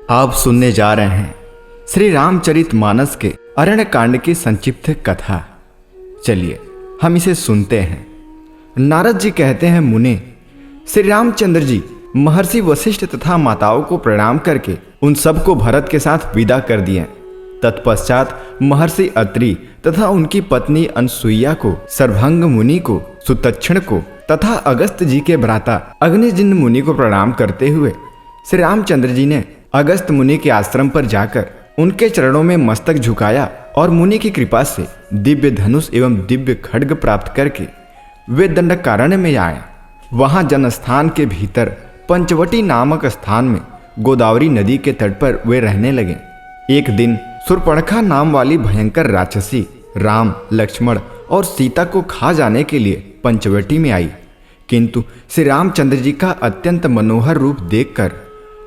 आप सुनने जा रहे हैं श्री रामचरितमानस के अरण्य कांड की संक्षिप्त कथा। चलिए हम इसे सुनते हैं। नारद जी कहते हैं, मुने, श्री रामचंद्र जी महर्षि वशिष्ठ तथा माताओं को प्रणाम करके उन सबको भरत के साथ विदा कर दिए। तत्पश्चात महर्षि अत्रि तथा उनकी पत्नी अनसुईया को, सर्वभंग मुनि को, सुतक्षण को तथा अगस्त जी के भ्राता अग्निजिन मुनि को प्रणाम करते हुए श्री रामचंद्र जी ने अगस्त मुनि के आश्रम पर जाकर उनके चरणों में मस्तक झुकाया और मुनि की कृपा से दिव्य धनुष एवं दिव्य खड्ग प्राप्त करके वे दंडकारण्य में आए। वहां जनस्थान के भीतर पंचवटी नामक स्थान में गोदावरी नदी के तट पर वे रहने लगे। एक दिन शूर्पणखा नाम वाली भयंकर राक्षसी राम, लक्ष्मण और सीता को खा जाने के लिए पंचवटी में आई, किंतु श्री रामचंद्र जी का अत्यंत मनोहर रूप देखकर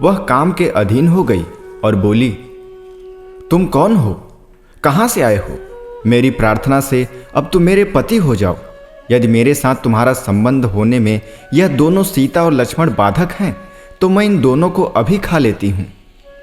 वह काम के अधीन हो गई और बोली, तुम कौन हो? कहाँ से आए हो? मेरी प्रार्थना से अब तुम मेरे पति हो जाओ। यदि मेरे साथ तुम्हारा संबंध होने में यह दोनों सीता और लक्ष्मण बाधक हैं तो मैं इन दोनों को अभी खा लेती हूँ।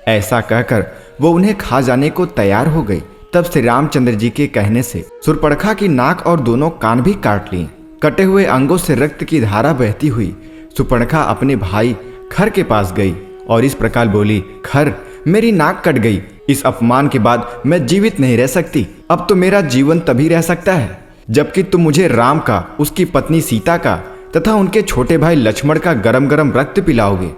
ऐसा कहकर वो उन्हें खा जाने को तैयार हो गई। तब श्री रामचंद्र जी के कहने से शूर्पणखा की नाक और दोनों कान भी काट लिए। कटे हुए अंगों से रक्त की धारा बहती हुई शूर्पणखा अपने भाई खर के पास गई और इस प्रकार बोली, खर, मेरी नाक कट गई। इस अपमान के बाद मैं जीवित नहीं रह सकती। अब तो मेरा जीवन तभी रह सकता है जबकि तुम मुझे राम का, उसकी पत्नी सीता का तथा उनके छोटे भाई लक्ष्मण का गरम गरम रक्त पिलाओगे।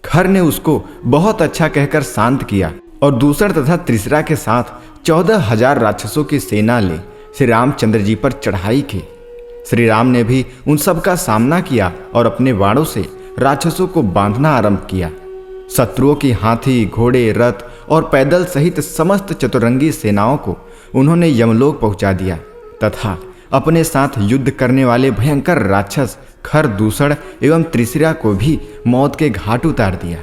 खर ने उसको बहुत अच्छा कहकर शांत किया और दूसरा तथा तीसरा के साथ 14,000 राक्षसों की सेना ले श्री रामचंद्र जी पर चढ़ाई की। श्री राम ने भी उन सब का सामना किया और अपने बाणों से राक्षसों को बांधना आरंभ किया। शत्रुओं की हाथी, घोड़े, रथ और पैदल सहित समस्त चतुरंगी सेनाओं को उन्होंने यमलोक पहुंचा दिया तथा अपने साथ युद्ध करने वाले भयंकर राक्षस खर, दूसर एवं त्रिशिरा को भी मौत के घाट उतार दिया।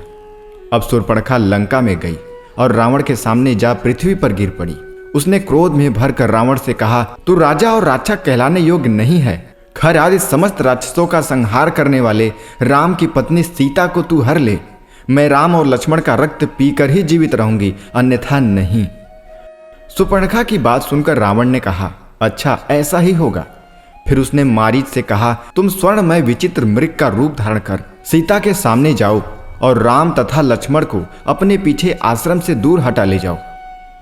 अब शूर्पणखा लंका में गई और रावण के सामने जा पृथ्वी पर गिर पड़ी। उसने क्रोध में भरकर रावण से कहा, तू राजा और रक्षक कहलाने योग्य नहीं है। खर आदि समस्त राक्षसों का संहार करने वाले राम की पत्नी सीता को तू हर ले। मैं राम और लक्ष्मण का रक्त पीकर ही जीवित रहूंगी, अन्यथा नहीं। शूर्पणखा की बात सुनकर रावण ने कहा, अच्छा ऐसा ही होगा। फिर उसने मारीच से कहा, तुम स्वर्णमय विचित्र मृग का रूप धारण कर सीता के सामने जाओ और राम तथा लक्ष्मण को अपने पीछे आश्रम से दूर हटा ले जाओ।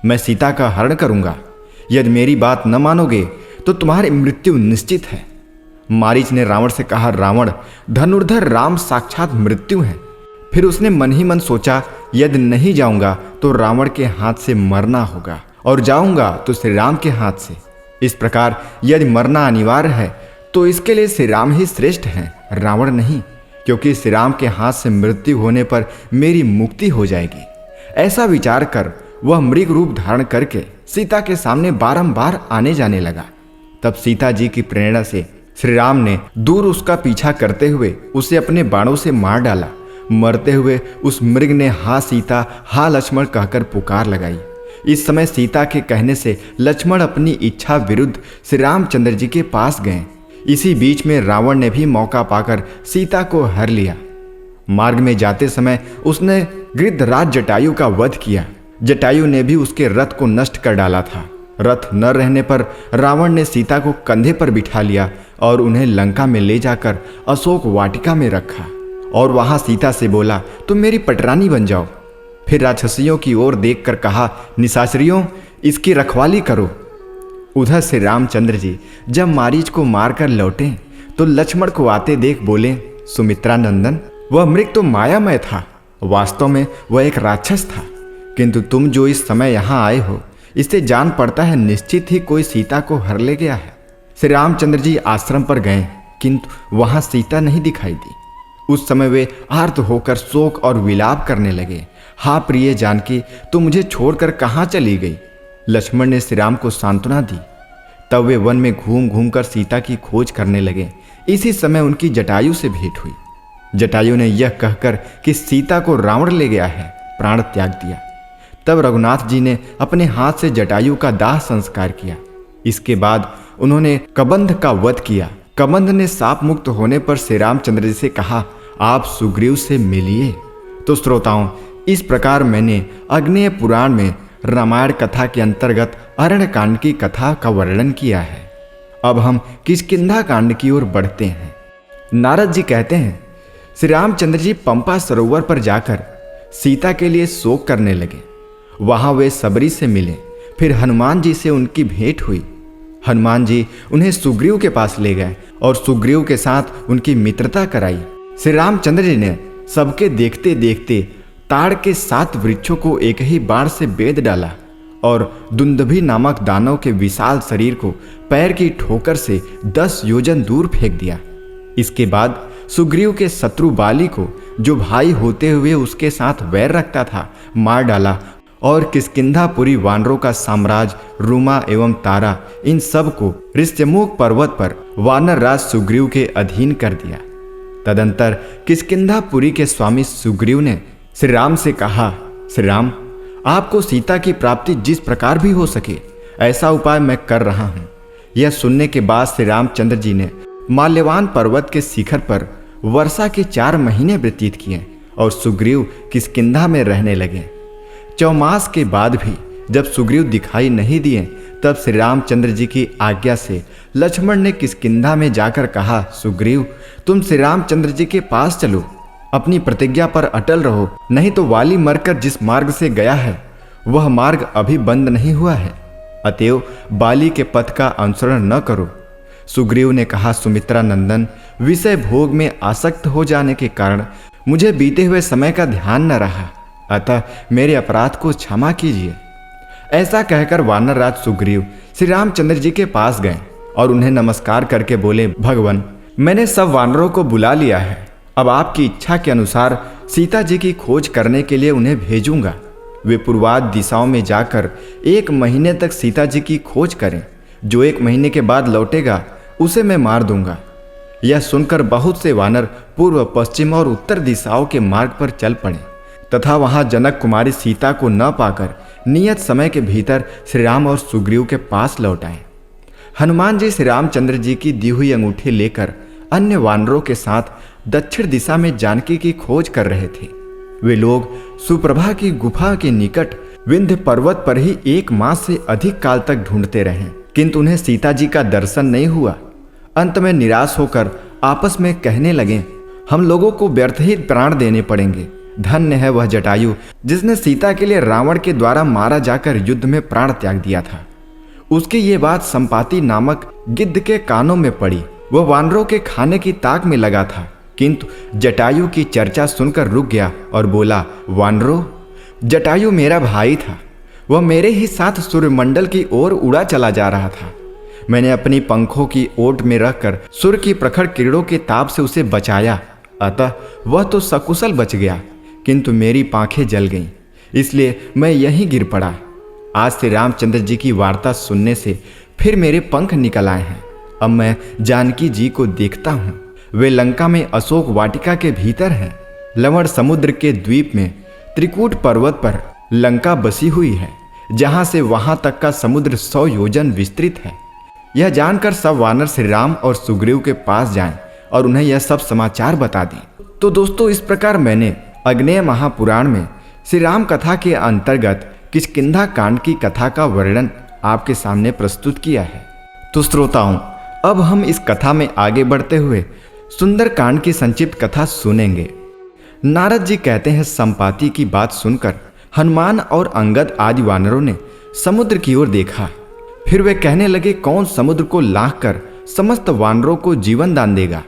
मैं सीता का हरण करूंगा। यदि मेरी बात न मानोगे तो तुम्हारी मृत्यु निश्चित है। मारीच ने रावण से कहा, रावण, धनुर्धर राम साक्षात मृत्यु है। फिर उसने मन ही मन सोचा, यदि नहीं जाऊंगा तो रावण के हाथ से मरना होगा और जाऊंगा तो श्री राम के हाथ से। इस प्रकार यदि मरना अनिवार्य है तो इसके लिए श्री राम ही श्रेष्ठ हैं, रावण नहीं, क्योंकि श्री राम के हाथ से मृत्यु होने पर मेरी मुक्ति हो जाएगी। ऐसा विचार कर वह मृग रूप धारण करके सीता के सामने बारंबार आने जाने लगा। तब सीता जी की प्रेरणा से श्री राम ने दूर उसका पीछा करते हुए उसे अपने बाणों से मार डाला। मरते हुए उस मृग ने हा सीता, हा लक्ष्मण कहकर पुकार लगाई। इस समय सीता के कहने से लक्ष्मण अपनी इच्छा विरुद्ध श्री रामचंद्र जी के पास गए। इसी बीच में रावण ने भी मौका पाकर सीता को हर लिया। मार्ग में जाते समय उसने गृद्धराज जटायु का वध किया। जटायु ने भी उसके रथ को नष्ट कर डाला था। रथ न रहने पर रावण ने सीता को कंधे पर बिठा लिया और उन्हें लंका में ले जाकर अशोक वाटिका में रखा और वहां सीता से बोला, तुम मेरी पटरानी बन जाओ। फिर राक्षसियों की ओर देखकर कहा, निशाचरियों, इसकी रखवाली करो। उधर से रामचंद्र जी जब मारीच को मारकर लौटे तो लक्ष्मण को आते देख बोले, सुमित्रा नंदन, वह मृग तो मायामय था, वास्तव में वह एक राक्षस था। किंतु तुम जो इस समय यहाँ आए हो, इससे जान पड़ता है निश्चित ही कोई सीता को हर ले गया है। श्री रामचंद्र जी आश्रम पर गए किंतु वहां सीता नहीं दिखाई दी। उस समय वे आर्त होकर शोक और विलाप करने लगे। हा प्रिय जानकी, तू मुझे छोड़कर कहाँ चली गई? लक्ष्मण ने श्री राम को सांत्वना दी। तब वे वन में घूम घूम कर सीता की खोज करने लगे। इसी समय उनकी जटायु से भेंट हुई। जटायु ने यह कहकर कि सीता को रावण ले गया है, प्राण त्याग दिया। तब रघुनाथ जी ने अपने हाथ से जटायु का दाह संस्कार किया। इसके बाद उन्होंने कबंध का वध किया। कबंध ने साप मुक्त होने पर श्री रामचंद्र जी से कहा, आप सुग्रीव से मिलिए। तो श्रोताओं, इस प्रकार मैंने अग्नेय पुराण में रामायण कथा के अंतर्गत अरण्य कांड की कथा का वर्णन किया है। अब हम किष्किंधा कांड की ओर बढ़ते हैं। नारद जी कहते हैं, श्री रामचंद्र जी पंपा सरोवर पर जाकर सीता के लिए शोक करने लगे। वहां वे सबरी से मिले। फिर हनुमान जी से उनकी भेंट हुई। हनुमान जी उन्हें सुग्रीव के पास ले गए और सुग्रीव के साथ उनकी मित्रता कराई। श्री रामचंद्र जी ने सबके देखते देखते ताड़ के 7 वृक्षों को एक ही बाण से बेध डाला और दुंदुभि नामक दानव के विशाल शरीर को पैर की ठोकर से 10 योजन दूर फेंक दिया। इसके बाद सुग्रीव के शत्रु बाली को, जो भाई होते हुए उसके साथ वैर रखता था, मार डाला और किष्किंधापुरी वानरों का साम्राज्य रूमा एवं तारा, इन सब को ऋष्यमुख पर्वत पर वानर राज सुग्रीव के अधीन कर दिया। तदंतर किष्किंधापुरी के स्वामी सुग्रीव ने श्री राम से कहा, श्री राम, आपको सीता की प्राप्ति जिस प्रकार भी हो सके ऐसा उपाय मैं कर रहा हूँ। यह सुनने के बाद श्री रामचंद्र जी ने माल्यवान पर्वत के शिखर पर वर्षा के 4 महीने व्यतीत किए और सुग्रीव किष्किंधा में रहने लगे। 4 मास के बाद भी जब सुग्रीव दिखाई नहीं दिए, तब श्री रामचंद्र जी की आज्ञा से लक्ष्मण ने किष्किंधा में जाकर कहा, सुग्रीव, तुम श्री रामचंद्र जी के पास चलो, अपनी प्रतिज्ञा पर अटल रहो, नहीं तो वाली मरकर जिस मार्ग से गया है वह मार्ग अभी बंद नहीं हुआ है। अतएव बाली के पथ का अनुसरण न करो। सुग्रीव ने कहा, सुमित्रा नंदन, विषय भोग में आसक्त हो जाने के कारण मुझे बीते हुए समय का ध्यान न रहा, अतः मेरे अपराध को क्षमा कीजिए। ऐसा कहकर वानरराज सुग्रीव श्री रामचंद्र जी के पास गए और उन्हें नमस्कार करके बोले, भगवान, मैंने सब वानरों को बुला लिया है। अब आपकी इच्छा के अनुसार सीता जी की खोज करने के लिए उन्हें भेजूंगा। वे पूर्वाद दिशाओं में जाकर 1 महीने तक सीता जी की खोज करें। जो 1 महीने के बाद लौटेगा उसे मैं मार दूंगा। यह सुनकर बहुत से वानर पूर्व, पश्चिम और उत्तर दिशाओं के मार्ग पर चल पड़े तथा वहां जनक कुमारी सीता को न पाकर नियत समय के भीतर श्री राम और सुग्रीव के पास लौट आए। हनुमान जी श्री रामचंद्र जी की दी हुई अंगूठी लेकर अन्य वानरों के साथ दक्षिण दिशा में जानकी की खोज कर रहे थे। वे लोग सुप्रभा की गुफा के निकट विंध्य पर्वत पर ही 1 मास से अधिक काल तक ढूंढते रहे, किंतु उन्हें सीता जी का दर्शन नहीं हुआ। अंत में निराश होकर आपस में कहने लगे, हम लोगों को व्यर्थ ही प्राण देने पड़ेंगे। धन्य है वह जटायु जिसने सीता के लिए रावण के द्वारा मारा जाकर युद्ध में प्राण त्याग दिया था। उसकी ये बात संपाति नामक गिद्ध के कानों में पड़ी। वह वानरों के खाने की ताक में लगा था, किंतु जटायु की चर्चा सुनकर रुक गया और बोला, वानरों, जटायु मेरा भाई था। वह मेरे ही साथ सूर्यमंडल की ओर उड़ा चला जा रहा था। मैंने अपनी पंखों की ओट में रखकर सूर्य की प्रखर किरणों के ताप से उसे बचाया, अतः वह तो सकुशल बच गया, किंतु मेरी पांखें जल गईं, इसलिए मैं यहीं गिर पड़ा। आज श्री रामचंद्र जी की वार्ता सुनने से फिर मेरे पंख निकल आए हैं। अब मैं जानकी जी को देखता हूँ। वे लंका में अशोक वाटिका के भीतर हैं। लवण समुद्र के द्वीप में त्रिकूट पर्वत पर लंका बसी हुई है, जहां से वहां तक का समुद्र 100 योजन विस्तृत है। यह जानकर सब वानर श्री राम और सुग्रीव के पास जाएं और उन्हें यह सब समाचार बता दें। तो दोस्तों, इस प्रकार मैंने अग्नेय महापुराण में श्री राम कथा के अंतर्गत किष्किंधा कांड की कथा का वर्णन आपके सामने प्रस्तुत किया है। तो श्रोताओं, अब हम इस कथा में आगे बढ़ते हुए सुंदर कांड की संक्षिप्त कथा सुनेंगे। नारद जी कहते हैं, संपाति की बात सुनकर हनुमान और अंगद आदि वानरों ने समुद्र की ओर देखा। फिर वे कहने लगे, कौन समुद्र को लांघ कर समस्त वानरों को जीवन दान देगा।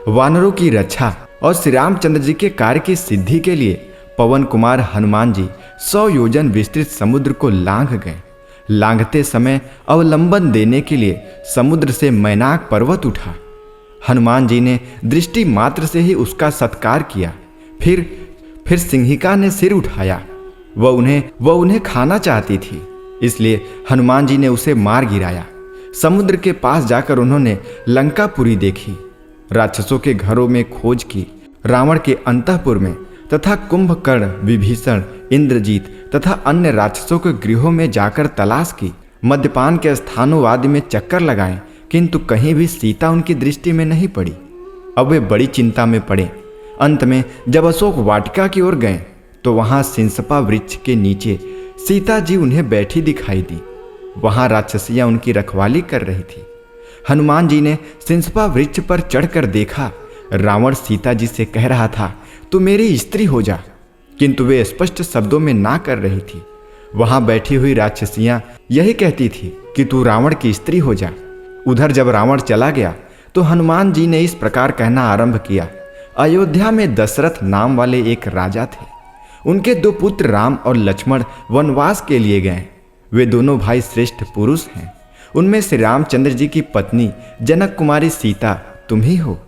वानरों की रक्षा और श्री रामचंद्र जी के कार्य की सिद्धि के लिए पवन कुमार हनुमान जी 100 योजन विस्तृत समुद्र को लांघ गए। लांघते समय अवलंबन देने के लिए समुद्र से मैनाक पर्वत उठा। हनुमान जी ने दृष्टि मात्र से ही उसका सत्कार किया। फिर सिंहिका ने सिर उठाया। वह उन्हें खाना चाहती थी, इसलिए हनुमान जी ने उसे मार गिराया। समुद्र के पास जाकर उन्होंने लंकापुरी देखी, राक्षसों के घरों में खोज की, रावण के अंतःपुर में तथा कुंभकर्ण, विभीषण, इंद्रजीत तथा अन्य राक्षसों के गृहों में जाकर तलाश की। मद्यपान के स्थानों आदि में चक्कर लगाए, किंतु कहीं भी सीता उनकी दृष्टि में नहीं पड़ी। अब वे बड़ी चिंता में पड़े। अंत में जब अशोक वाटिका की ओर गए तो वहां सिंसपा वृक्ष के नीचे सीता जी उन्हें बैठी दिखाई दी। वहां राक्षसियां उनकी रखवाली कर रही थी। हनुमान जी ने सिंसपा वृक्ष पर चढ़कर देखा, रावण सीता जी से कह रहा था, तू मेरी स्त्री हो जा, किंतु वे स्पष्ट शब्दों में ना कर रही थी। वहां बैठी हुई राक्षसियां यही कहती थी कि तू रावण की स्त्री हो जा। उधर जब रावण चला गया तो हनुमान जी ने इस प्रकार कहना आरंभ किया। अयोध्या में दशरथ नाम वाले एक राजा थे। उनके 2 पुत्र राम और लक्ष्मण वनवास के लिए गए। वे दोनों भाई श्रेष्ठ पुरुष हैं। उनमें से रामचंद्र जी की पत्नी जनक कुमारी सीता तुम ही हो।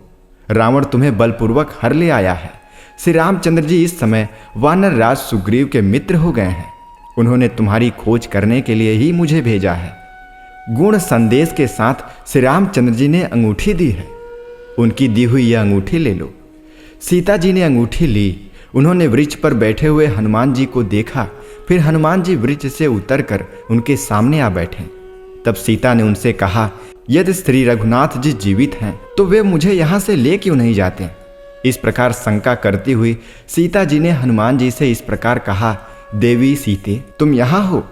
रावण तुम्हें बलपूर्वक हर ले आया है। श्री रामचंद्र जी इस समय वानर राज सुग्रीव के मित्र हो गए हैं। उन्होंने तुम्हारी खोज करने के लिए ही मुझे भेजा है। गुण संदेश के साथ श्री रामचंद्र जी ने अंगूठी दी है। उनकी दी हुई यह अंगूठी ले लो। सीता जी ने अंगूठी ली। उन्होंने वृक्ष पर बैठे हुए हनुमान जी को देखा। फिर हनुमान जी वृक्ष से उतरकर उनके सामने आ बैठे। तब सीता ने उनसे कहा, यदि श्री रघुनाथ जी जीवित हैं तो वे मुझे यहाँ से ले क्यों नहीं जाते। इस प्रकार शंका करती हुई सीता जी ने हनुमान जी से इस प्रकार कहा, देवी सीते, तुम यहाँ हो,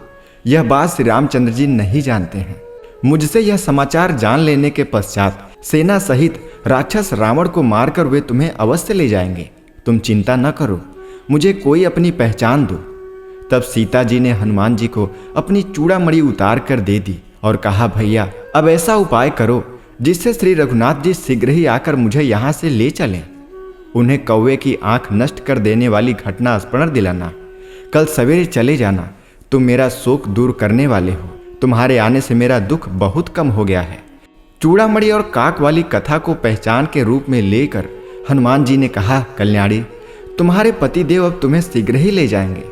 यह बात श्री रामचंद्र जी नहीं जानते हैं। मुझसे यह समाचार जान लेने के पश्चात सेना सहित राक्षस रावण को मारकर वे तुम्हें अवश्य ले जाएंगे। तुम चिंता न करो, मुझे कोई अपनी पहचान दो। तब सीता जी ने हनुमान जी को अपनी चूड़ामणि उतार कर दे दी और कहा, भैया अब ऐसा उपाय करो जिससे श्री रघुनाथ जी शीघ्र ही आकर मुझे यहाँ से ले चलें। उन्हें कौवे की आंख नष्ट कर देने वाली घटना स्मरण दिलाना। कल सवेरे चले जाना। तुम मेरा शोक दूर करने वाले हो। तुम्हारे आने से मेरा दुख बहुत कम हो गया है। चूड़ामणि और काक वाली कथा को पहचान के रूप में लेकर हनुमान जी ने कहा, कल्याणी, तुम्हारे पतिदेव अब तुम्हें शीघ्र ही ले जाएंगे।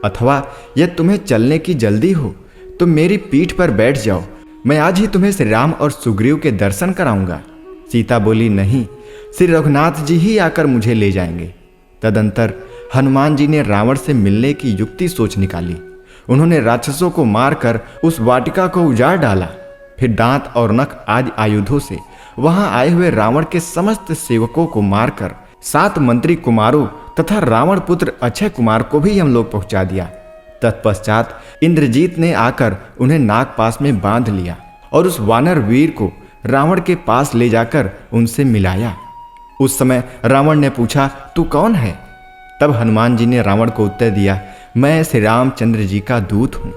अथवा यदि तुम्हें चलने की जल्दी हो तो मेरी पीठ पर बैठ जाओ। मैं आज ही तुम्हें श्री राम और सुग्रीव के दर्शन कराऊंगा। सीता बोली, नहीं, श्री रघुनाथ जी ही आकर मुझे ले जाएंगे। तदंतर हनुमान जी ने रावण से मिलने की युक्ति सोच निकाली। उन्होंने राक्षसों को मारकर उस वाटिका को उजाड़ डाला। फिर दांत और नख आदि आयुधों से वहां आए हुए रावण के समस्त सेवकों को मारकर 7 मंत्री कुमारों तथा रावण पुत्र अक्षय कुमार को भी यमलोक पहुंचा दिया। तत्पश्चात इंद्रजीत ने आकर उन्हें नागपास में बांध लिया और उस वानर वीर को रावण के पास ले जाकर उनसे मिलाया। उस समय रावण ने पूछा, तू कौन है? तब हनुमान जी ने रावण को उत्तर दिया, मैं श्री रामचंद्र जी का दूत हूँ।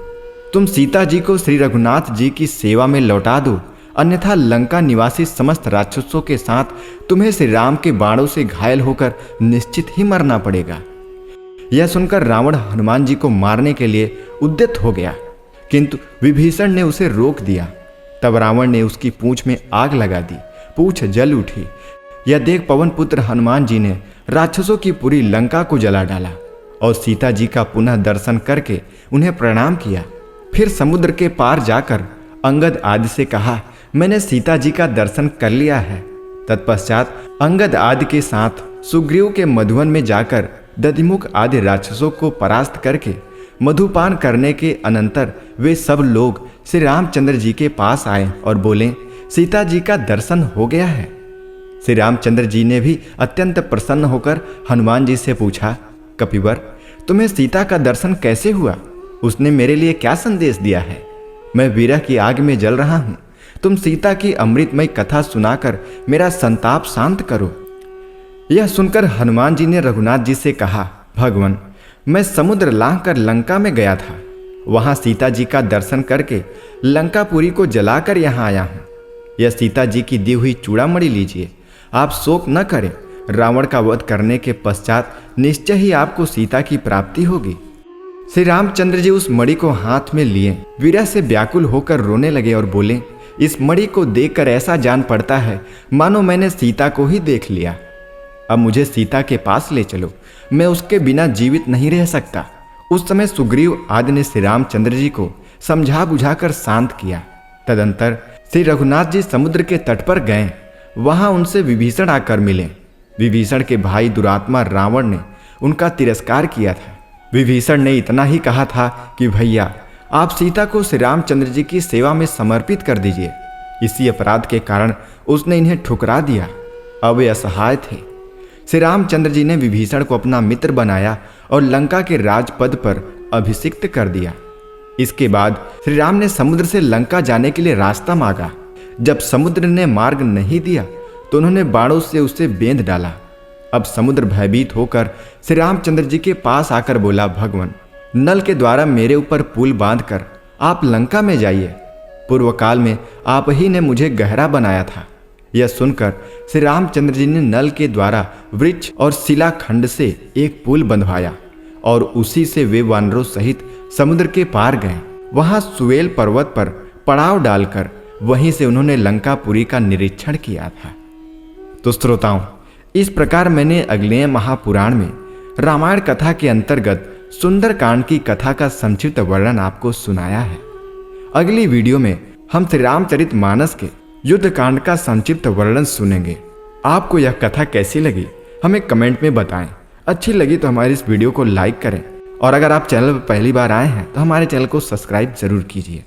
तुम सीता जी को श्री रघुनाथ जी की सेवा में लौटा दो, अन्यथा लंका निवासी समस्त राक्षसों के साथ तुम्हें श्री राम के बाणों से घायल होकर निश्चित ही मरना पड़ेगा। यह सुनकर रावण हनुमान जी को मारने के लिए उद्यत हो गया, किंतु विभीषण ने उसे रोक दिया। तब रावण ने उसकी पूंछ में आग लगा दी। पूंछ जल उठी। यह देख पवन पुत्र हनुमान जी ने राक्षसों की पूरी लंका को जला डाला और सीता जी का पुनः दर्शन करके उन्हें प्रणाम किया। फिर समुद्र के पार जाकर अंगद आदि से कहा, मैंने सीता जी का दर्शन कर लिया है। तत्पश्चात अंगद आदि के साथ सुग्रीव के मधुवन में जाकर दधिमुख आदि राक्षसों को परास्त करके मधुपान करने के अनंतर वे सब लोग श्री रामचंद्र जी के पास आए और बोले, सीता जी का दर्शन हो गया है। श्री रामचंद्र जी ने भी अत्यंत प्रसन्न होकर हनुमान जी से पूछा, कपिवर, तुम्हें सीता का दर्शन कैसे हुआ? उसने मेरे लिए क्या संदेश दिया है? मैं विरह की आग में जल रहा हूं। तुम सीता की अमृतमय कथा सुनाकर मेरा संताप शांत करो। यह सुनकर हनुमान जी ने रघुनाथ जी से कहा, भगवान, मैं समुद्र लांघकर लंका में गया था। वहां सीता जी का दर्शन करके लंकापुरी को जलाकर यहाँ आया हूँ। यह सीता जी की दी हुई चूड़ामणि लीजिए। आप शोक न करें। रावण का वध करने के पश्चात निश्चय ही आपको सीता की प्राप्ति होगी। श्री रामचंद्र जी उस मणि को हाथ में लिए विरह से व्याकुल होकर रोने लगे और बोले, इस मणि को देखकर ऐसा जान पड़ता है मानो मैंने सीता को ही देख लिया। अब मुझे सीता के पास ले चलो, मैं उसके बिना जीवित नहीं रह सकता। उस समय सुग्रीव आदि ने श्री रामचंद्र जी को समझा बुझाकर शांत किया। तदंतर श्री रघुनाथ जी समुद्र के तट पर गए। वहां उनसे विभीषण आकर मिले। विभीषण के भाई दुरात्मा रावण ने उनका तिरस्कार किया था। विभीषण ने इतना ही कहा था कि भैया, आप सीता को श्री रामचंद्र जी की सेवा में समर्पित कर दीजिए। इसी अपराध के कारण उसने इन्हें ठुकरा दिया। अब वे असहाय थे। श्री रामचंद्र जी ने विभीषण को अपना मित्र बनाया और लंका के राजपद पर अभिषिक्त कर दिया। इसके बाद श्री राम ने समुद्र से लंका जाने के लिए रास्ता मांगा। जब समुद्र ने मार्ग नहीं दिया तो उन्होंने बाणों से उसे बेंध डाला। अब समुद्र भयभीत होकर श्री रामचंद्र जी के पास आकर बोला, भगवान, नल के द्वारा मेरे ऊपर पुल बांधकर आप लंका में जाइए। पूर्व काल में आप ही ने मुझे गहरा बनाया था। यह सुनकर श्री रामचंद्र जी ने नल के द्वारा वृक्ष और शिलाखंड से एक पुल बंधवाया और उसी से वे वानरों सहित समुद्र के पार गए। वहां सुवेल पर्वत पर पड़ाव डालकर वहीं से उन्होंने लंकापुरी का निरीक्षण किया था। तो श्रोताओं, इस प्रकार मैंने अगले महापुराण में रामायण कथा के अंतर्गत सुंदरकांड की कथा का संक्षिप्त वर्णन आपको सुनाया है। अगली वीडियो में हम श्री रामचरितमानस के युद्ध कांड का संक्षिप्त वर्णन सुनेंगे। आपको यह कथा कैसी लगी हमें कमेंट में बताएं। अच्छी लगी तो हमारी इस वीडियो को लाइक करें और अगर आप चैनल पर पहली बार आए हैं तो हमारे चैनल को सब्सक्राइब जरूर कीजिए।